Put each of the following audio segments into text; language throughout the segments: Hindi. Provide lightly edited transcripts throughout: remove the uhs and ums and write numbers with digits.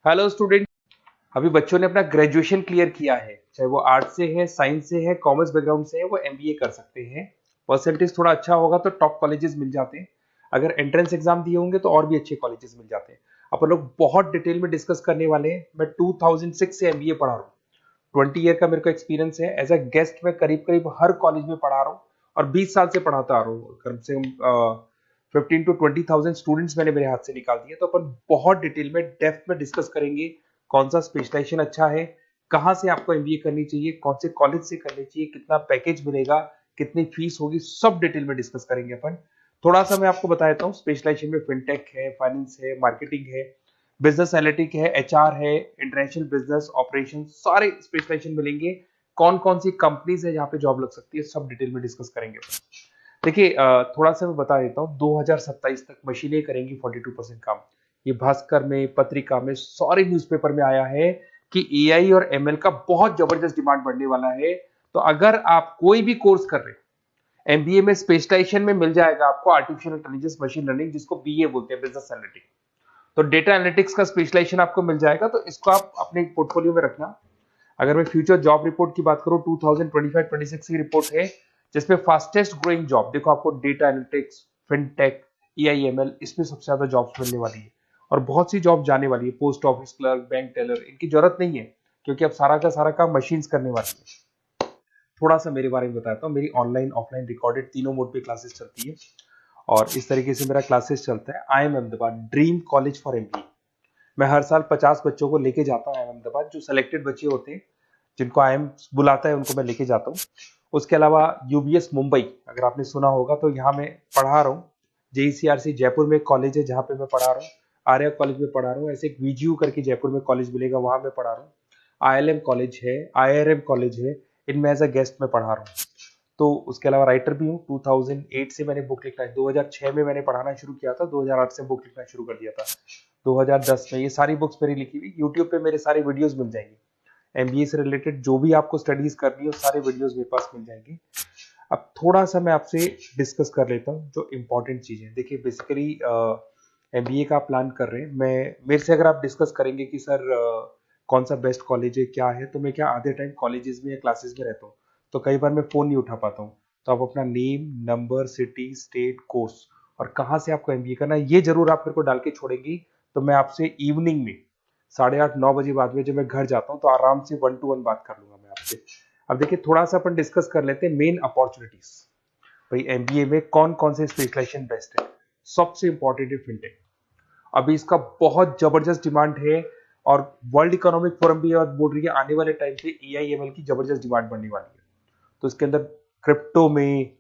Hello student. अभी बच्चों ने अपना ग्रेजुएशन क्लियर किया है, चाहे वो आर्ट्स से है, साइंस से है, कॉमर्स बैकग्राउंड से है, वो एमबीए कर सकते हैं। परसेंटेज थोड़ा अच्छा होगा तो टॉप कॉलेजेस मिल जाते हैं। अगर एंट्रेंस एग्जाम दिए होंगे तो और भी अच्छे कॉलेजेस मिल जाते हैं। अपन लोग बहुत डिटेल में डिस्कस करने वाले हैं। मैं 2006 से एमबीए पढ़ा रहा हूँ। 20 ईयर का मेरे को एक्सपीरियंस है। एज अ गेस्ट मैं करीब करीब हर कॉलेज में पढ़ा रहा हूँ और 20 साल से पढ़ाता आ रहा हूँ। कम से कम 15 to 20 thousand स्टूडेंट्स मैंने मेरे हाथ से निकाल दिए। तो अपन बहुत डिटेल में डेप्थ में डिस्कस करेंगे कौन सा स्पेशलाइजेशन अच्छा है, कहाँ से आपको एमबीए करनी चाहिए, कौन से कॉलेज से करनी चाहिए, कितना पैकेज मिलेगा, कितनी फीस होगी, सब डिटेल में डिस्कस करेंगे अपन। थोड़ा सा मैं आपको बता देता हूँ। स्पेशलाइजेशन में फिनटेक है, फाइनेंस है, मार्केटिंग है, बिजनेस एनालिटिक है, एचआर है, इंटरनेशनल बिजनेस ऑपरेशन, सारे स्पेशलाइजेशन मिलेंगे। कौन कौन सी कंपनीज है जहाँ पे जॉब लग सकती है, सब डिटेल में डिस्कस करेंगे। देखिए, थोड़ा सा मैं बता देता हूँ। 2027 तक मशीनें करेंगी 42% काम। ये भास्कर में, पत्रिका में, सारे न्यूज़पेपर में आया है कि एआई और एमएल का बहुत जबरदस्त डिमांड बढ़ने वाला है। तो अगर आप कोई भी कोर्स कर रहे हैं, एमबीए में स्पेशलाइजेशन में मिल जाएगा आपको आर्टिफिशियल इंटेलिजेंस, मशीन लर्निंग, जिसको बीए बोलते हैं, बिजनेस एनालिटिक्स। तो डेटा एनालिटिक्स का स्पेशलाइजेशन आपको मिल जाएगा, तो इसको आप अपने पोर्टफोलियो में रखना। अगर मैं फ्यूचर जॉब रिपोर्ट की बात करूं, 2025-26 की रिपोर्ट है, जिसमें फास्टेस्ट ग्रोइंग जॉब देखो आपको डेटा एनालिटिक्स, फिनटेक, एआईएमएल, इसमें सबसे ज्यादा जॉब्स मिलने वाली है। और बहुत सी जॉब जाने वाली है। Post office clerk, bank teller, इनकी जरूरत नहीं है, क्योंकि अब सारा का सारा काम मशीन्स करने वाली है। थोड़ा सा मेरे बारे में बताता हूँ। मेरी ऑनलाइन ऑफलाइन रिकॉर्डेड तीनों मोड पे क्लासेस चलती है और इस तरीके से मेरा क्लासेस चलता है। I am Ahmedabad dream college for MBA. मैं हर साल 50 बच्चों को लेके जाता हूँ अहमदाबाद। जो सिलेक्टेड बच्चे होते हैं, जिनको आईएम बुलाता है, उनको मैं लेके जाता हूँ। उसके अलावा यूबीएस मुंबई, अगर आपने सुना होगा, तो यहाँ मैं पढ़ा रहा हूँ। जेईसीआरसी जयपुर में कॉलेज है जहाँ पे मैं पढ़ा रहा हूँ। आर्या कॉलेज में पढ़ा रहा हूँ। ऐसे एक वीजीयू करके जयपुर में कॉलेज मिलेगा, वहां मैं पढ़ा रहा हूँ। आईएलएम कॉलेज है, आईआरएम कॉलेज है, इनमें एज अ गेस्ट मैं पढ़ा रहा हूँ। तो उसके अलावा राइटर भी हूँ। 2008 से मैंने बुक लिखना है। 2006 में मैंने पढ़ाना शुरू किया था, 2008 से बुक लिखना शुरू कर दिया था। 2010 में ये सारी बुक्स मेरी लिखी हुई यूट्यूब पे मेरे सारे वीडियोस मिल जाएंगे। एमबीए से रिलेटेड जो भी आपको स्टडीज करनी हो, सारे वीडियोस मेरे पास मिल जाएंगे। अब थोड़ा सा मैं आपसे डिस्कस कर लेता हूँ जो इंपॉर्टेंट चीजें। देखिए, बेसिकली एमबीए का आप प्लान कर रहे हैं, मैं मेरे से अगर आप डिस्कस करेंगे कि सर कौन सा बेस्ट कॉलेज है, क्या है, तो मैं क्या आधे टाइम कॉलेजेस में या क्लासेस में रहता हूँ, तो कई बार मैं फोन नहीं उठा पाता हूँ। तो आप अपना name, number, city, state, course और कहाँ से आपको एमबीए करना है, ये जरूर आप मेरे को डाल के छोड़ेंगी। तो मैं आपसे इवनिंग में 8:30-9 बजे बाद में जब मैं घर जाता हूँ, तो आराम से 1-to-1 बात कर लूंगा मैं आपसे। अब देखिए, थोड़ा सा अपन डिस्कस कर लेते हैं मेन अपॉर्चुनिटीज। भाई, एमबीए में कौन कौन से स्पेशलाइजेशन बेस्ट है। सबसे इंपॉर्टेंट है फिनटेक। अभी इसका बहुत जबरदस्त डिमांड है और वर्ल्ड इकोनॉमिक फोरम भी ये बात बोल रही है, आने वाले टाइम पे एआईएमएल की जबरदस्त डिमांड बढ़ने वाली है। तो इसके अंदर क्रिप्टो में,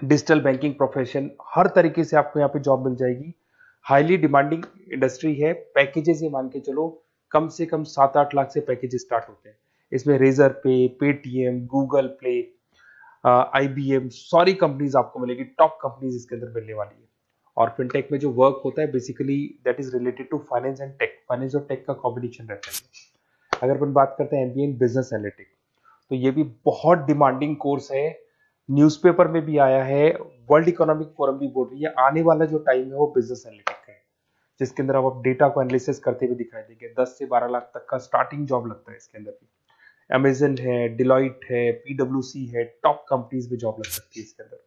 डिजिटल बैंकिंग प्रोफेशन, हर तरीके से आपको यहाँ पे जॉब मिल जाएगी। हाईली डिमांडिंग इंडस्ट्री है। पैकेजेस ये मान के चलो, कम से कम 7-8 लाख से पैकेजेस स्टार्ट होते हैं। इसमें रेजर पे, पेटीएम, गूगल प्ले, आईबीएम, सारी कंपनीज आपको मिलेगी। टॉप कंपनीज इसके अंदर मिलने वाली है। और फिनटेक में जो वर्क होता है, basically that is related to finance and tech. Finance और टेक का कॉम्बिनेशन रहता है। अगर अपन बात करते हैं एमबीए इन बिजनेस एनालिटिक्स, तो ये भी बहुत डिमांडिंग कोर्स है। न्यूज़पेपर में भी आया है, वर्ल्ड इकोनॉमिक फोरम भी बोल रही है आने वाला जो टाइम है वो बिजनेस एनालिटिक्स का है, जिसके अंदर आप डेटा को एनालिसिस करते हुए दिखाई देंगे। 10 से 12 लाख तक का स्टार्टिंग जॉब लगता है इसके अंदर भी। अमेजन है, डिलॉइट है, पीडब्ल्यूसी है, टॉप कंपनीज में जॉब लग सकती है इसके अंदर।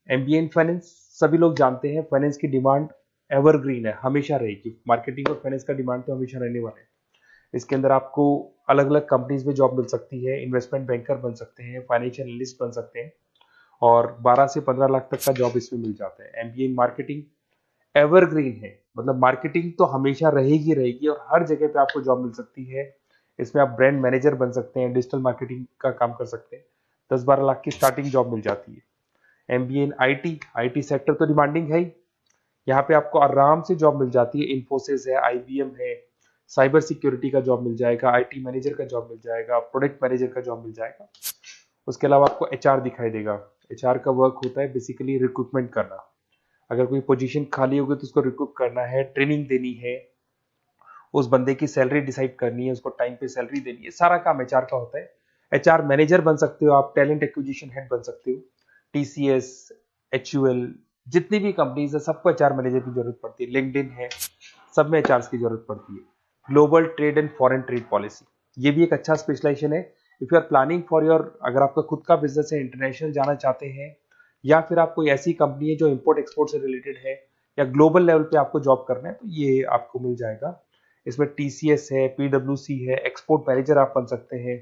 एमबीए इन फाइनेंस, सभी लोग जानते हैं फाइनेंस की डिमांड एवरग्रीन है, हमेशा रहेगी। मार्केटिंग और फाइनेंस का डिमांड तो हमेशा रहने वाला है। इसके अंदर आपको अलग अलग कंपनीज में जॉब मिल सकती है। इन्वेस्टमेंट बैंकर बन सकते हैं, फाइनेंशियल एनालिस्ट बन सकते हैं और 12 से 15 लाख तक का जॉब इसमें मिल जाता है। एमबीए इन मार्केटिंग एवरग्रीन है, मतलब मार्केटिंग तो हमेशा रहेगी रहेगी और हर जगह पे आपको जॉब मिल सकती है। इसमें आप ब्रांड मैनेजर बन सकते हैं, डिजिटल मार्केटिंग का काम कर सकते हैं। 10-12 लाख की स्टार्टिंग जॉब मिल जाती है। MBA in IT, IT sector तो डिमांडिंग है ही। यहाँ पे आपको आराम से जॉब मिल जाती है। इन्फोसिस है, आईबीएम है, साइबर सिक्योरिटी का जॉब मिल जाएगा, आईटी मैनेजर का जॉब मिल जाएगा, प्रोडक्ट मैनेजर का जॉब मिल जाएगा। उसके अलावा आपको एचआर दिखाई देगा। एचआर का वर्क होता है बेसिकली रिक्रूटमेंट करना। अगर कोई पोजीशन खाली होगी तो उसको रिक्रूट करना है, ट्रेनिंग देनी है, उस बंदे की सैलरी डिसाइड करनी है, उसको टाइम पे सैलरी देनी है, सारा काम एचआर का होता है। एचआर मैनेजर बन सकते हो आप, टैलेंट एक्विजिशन हेड बन सकते हो। टीसीएस, एचयूएल, जितनी भी कंपनीज है सबको एचआर मैनेजर की जरूरत पड़ती है। लिंक्डइन है, सब में एचआर की जरूरत पड़ती है। Global trade and foreign trade policy, ये भी एक अच्छा स्पेशलाइजेशन है। If you are planning for your, अगर आपका खुद का बिजनेस है, इंटरनेशनल जाना चाहते हैं, या फिर आप कोई ऐसी कंपनी है जो इंपोर्ट एक्सपोर्ट से रिलेटेड है, या ग्लोबल लेवल पे आपको जॉब करना है, तो ये आपको मिल जाएगा। इसमें टीसीएस है, पीडब्ल्यूसी है, एक्सपोर्ट मैनेजर आप बन सकते हैं,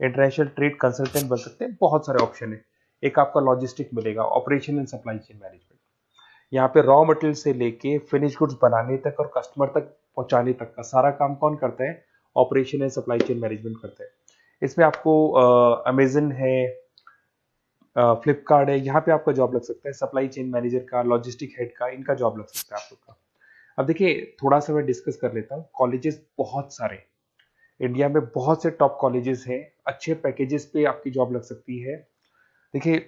इंटरनेशनल ट्रेड कंसल्टेंट बन सकते हैं, बहुत सारे ऑप्शन है। एक आपका लॉजिस्टिक मिलेगा, operation and supply chain management, यहाँ पे रॉ मटेरियल से लेके फिनिश गुड्स बनाने तक और कस्टमर तक पहुंचाने तक का सारा काम कौन करता है? Operation and supply chain management करता है। इसमें आपको अमेजन है, फ्लिपकार्ट है, यहाँ पे आपका जॉब लग सकता है, सप्लाई चेन मैनेजर का, लॉजिस्टिक हेड का, इनका जॉब लग सकता है आप लोग का। अब देखिए, थोड़ा सा मैं डिस्कस कर लेता हूँ। कॉलेजेस बहुत सारे इंडिया में, बहुत से टॉप कॉलेजेस हैं, अच्छे पैकेजेस पे आपकी जॉब लग सकती है। देखिए,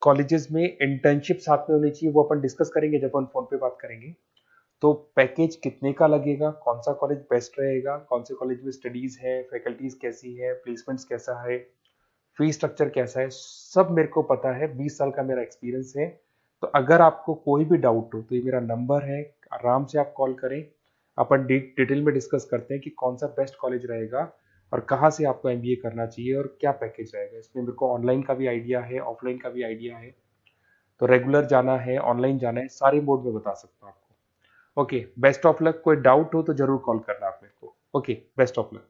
कॉलेजेस में इंटर्नशिप साथ में होनी चाहिए, वो अपन डिस्कस करेंगे जब अपन फोन पे बात करेंगे। तो पैकेज कितने का लगेगा, कौन सा कॉलेज बेस्ट रहेगा, कौन से कॉलेज में स्टडीज है, फैकल्टीज कैसी है, प्लेसमेंट्स कैसा है, फी स्ट्रक्चर कैसा है, सब मेरे को पता है, 20 साल का मेरा एक्सपीरियंस है। तो अगर आपको कोई भी डाउट हो तो ये मेरा नंबर है, आराम से आप कॉल करें। अपन डिटेल में डिस्कस करते हैं कि कौन सा बेस्ट कॉलेज रहेगा और कहाँ से आपको एमबीए करना चाहिए और क्या पैकेज रहेगा। इसमें मेरे को ऑनलाइन का भी आइडिया है, ऑफलाइन का भी आइडिया है, तो रेगुलर जाना है, ऑनलाइन जाना है, सारे मोड में बता सकता हूँ आपको। Okay, best of luck. कोई डाउट हो तो जरूर कॉल करना आप मेरे को। Okay, best of luck.